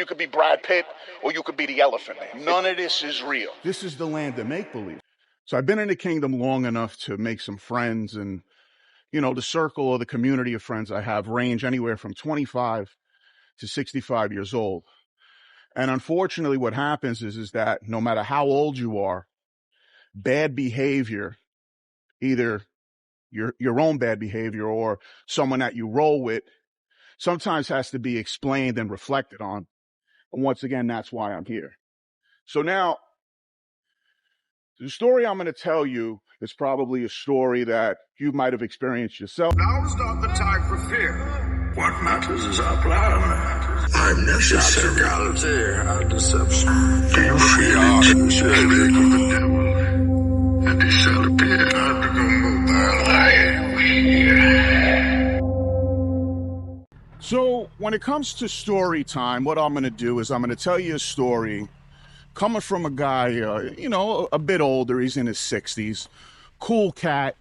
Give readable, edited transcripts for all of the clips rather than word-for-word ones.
You could be Brad Pitt or you could be the elephant man. None of this is real. This is the land of make-believe. So I've been in the kingdom long enough to make some friends, and, the circle or the community of friends I have range anywhere from 25 to 65 years old. And unfortunately, what happens is that no matter how old you are, bad behavior, either your own bad behavior or someone that you roll with, sometimes has to be explained and reflected on. And once again, that's why I'm here. So now, the story I'm going to tell you is probably a story that you might have experienced yourself. Now is not the time for fear. What matters is our plan. I'm necessary. Psychology, our deception. Do you feel it? The trick of the devil. And he shall appear. Time to go move my life. So when it comes to story time, what I'm going to do is I'm going to tell you a story coming from a guy, a bit older. He's in his 60s, cool cat.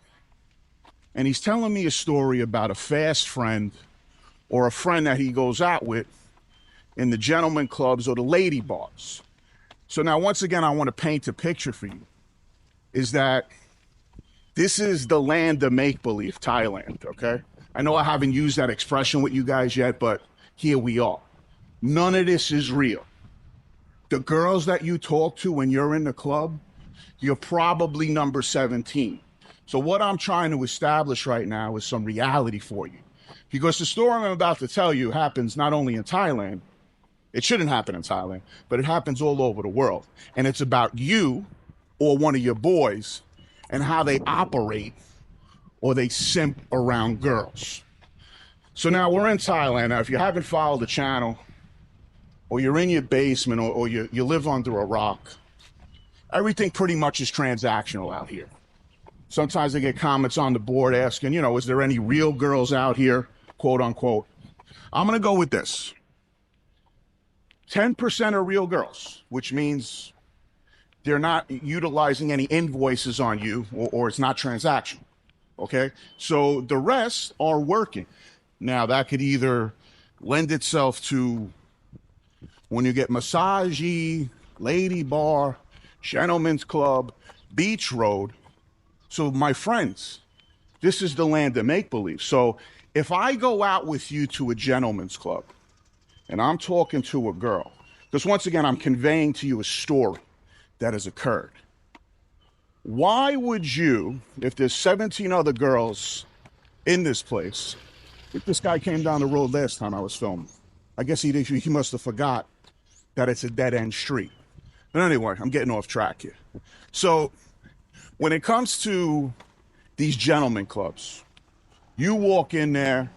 And he's telling me a story about a fast friend or a friend that he goes out with in the gentleman clubs or the lady bars. So now, once again, I want to paint a picture for you, is that this is the land of make-believe, Thailand, okay? I know I haven't used that expression with you guys yet, but here we are. None of this is real. The girls that you talk to when you're in the club, you're probably number 17. So what I'm trying to establish right now is some reality for you. Because the story I'm about to tell you happens not only in Thailand, it shouldn't happen in Thailand, but it happens all over the world. And it's about you or one of your boys and how they operate or they simp around girls. So now we're in Thailand. Now, if you haven't followed the channel, or you're in your basement, or you live under a rock, everything pretty much is transactional out here. Sometimes I get comments on the board asking, is there any real girls out here, quote unquote. I'm going to go with this. 10% are real girls, which means they're not utilizing any invoices on you, or it's not transactional. Okay? So the rest are working. Now, that could either lend itself to when you get massagey, lady bar, gentleman's club, beach road. So my friends, this is the land of make-believe. So if I go out with you to a gentleman's club and I'm talking to a girl, because once again, I'm conveying to you a story that has occurred. Why would you, if there's 17 other girls in this place, if this guy came down the road last time I was filming, I guess he must have forgot that it's a dead-end street. But anyway, I'm getting off track here. So when it comes to these gentlemen clubs, you walk in there.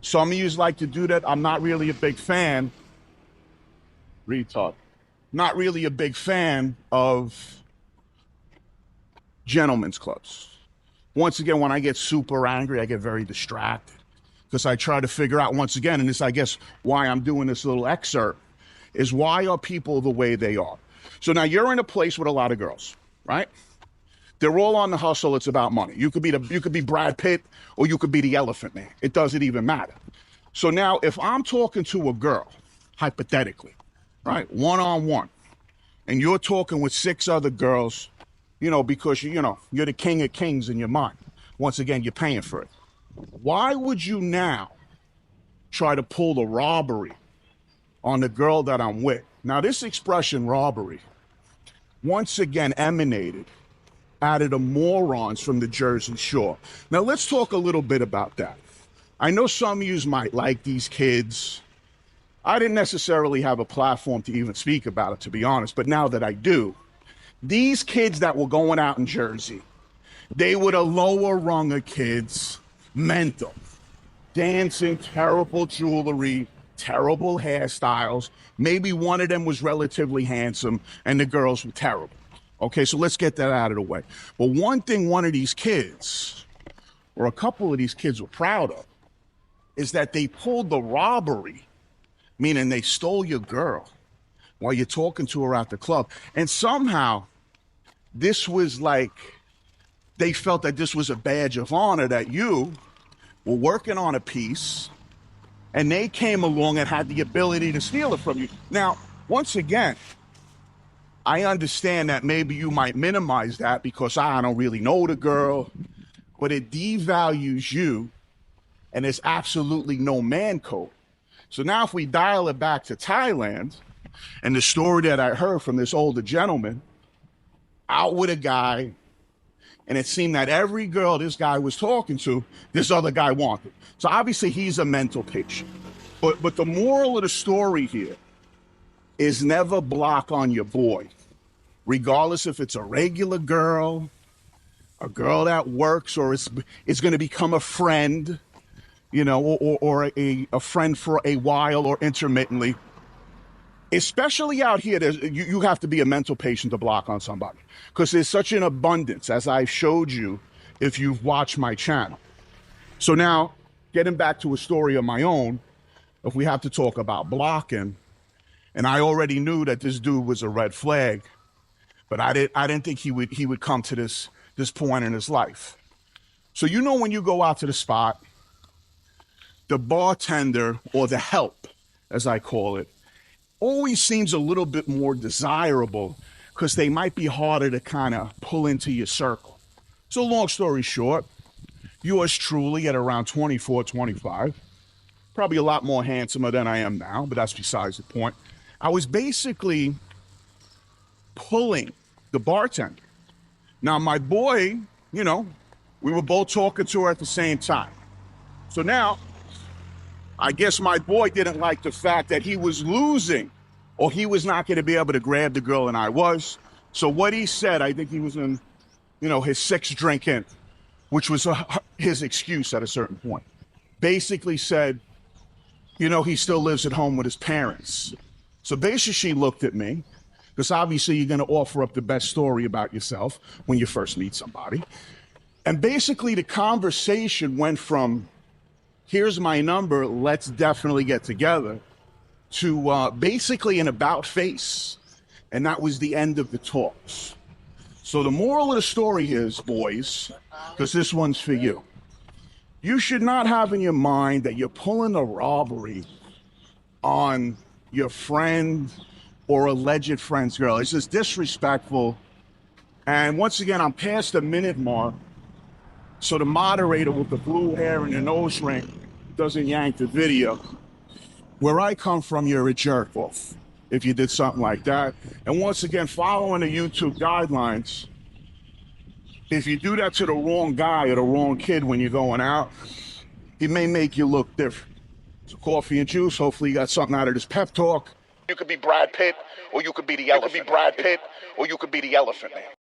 Some of you like to do that. I'm not really a big fan. Not really a big fan of gentlemen's clubs. Once again, when I get super angry, I get very distracted because I try to figure out, once again, and this, I guess, why I'm doing this little excerpt, is why are people the way they are? So now you're in a place with a lot of girls, right? They're all on the hustle. It's about money. You could be Brad Pitt or you could be the elephant man. It doesn't even matter. So now if I'm talking to a girl, hypothetically, right, one-on-one, and you're talking with 6 other girls, because you're the king of kings in your mind. Once again, you're paying for it. Why would you now try to pull the robbery on the girl that I'm with? Now, this expression, robbery, once again emanated out of the morons from the Jersey Shore. Now, let's talk a little bit about that. I know some of you might like these kids. I didn't necessarily have a platform to even speak about it, to be honest, but now that I do, these kids that were going out in Jersey, they were the lower rung of kids, mental, dancing, terrible jewelry, terrible hairstyles. Maybe one of them was relatively handsome and the girls were terrible. Okay, so let's get that out of the way. But one thing one of these kids, or a couple of these kids, were proud of is that they pulled the robbery, meaning they stole your girl while you're talking to her at the club. And somehow this was like, they felt that this was a badge of honor, that you were working on a piece and they came along and had the ability to steal it from you. Now, once again, I understand that maybe you might minimize that because I don't really know the girl, but it devalues you, and there's absolutely no man code. So now if we dial it back to Thailand, and the story that I heard from this older gentleman, out with a guy, and it seemed that every girl this guy was talking to, this other guy wanted. So obviously he's a mental patient. But the moral of the story here is never block on your boy, regardless if it's a regular girl, a girl that works, or it's going to become a friend, you know, or a friend for a while or intermittently. Especially out here, you have to be a mental patient to block on somebody because there's such an abundance, as I showed you if you've watched my channel. So now, getting back to a story of my own, if we have to talk about blocking, and I already knew that this dude was a red flag, but I didn't think he would come to this point in his life. So you know when you go out to the spot, the bartender, or the help, as I call it, always seems a little bit more desirable because they might be harder to kind of pull into your circle. So long story short, yours truly at around 24, 25, probably a lot more handsomer than I am now, but that's besides the point. I was basically pulling the bartender. Now my boy, you know, we were both talking to her at the same time. So now, I guess my boy didn't like the fact that he was losing, or he was not going to be able to grab the girl, and I was. So what he said, I think he was in, you know, his sixth drink in, which was his excuse at a certain point. Basically said, you know, he still lives at home with his parents. So basically she looked at me, because obviously you're going to offer up the best story about yourself when you first meet somebody. And basically the conversation went from, here's my number, let's definitely get together, to basically an about face. And that was the end of the talks. So the moral of the story is, boys, because this one's for you, you should not have in your mind that you're pulling a robbery on your friend or alleged friend's girl. It's just disrespectful. And once again, I'm past the minute mark. So the moderator with the blue hair and the nose ring doesn't yank the video. Where I come from, you're a jerk off if you did something like that. And once again, following the YouTube guidelines, if you do that to the wrong guy or the wrong kid when you're going out, he may make you look different. So coffee and juice, hopefully you got something out of this pep talk. You could be Brad Pitt, or you could be the elephant. You could be Brad Pitt, or you could be the elephant man.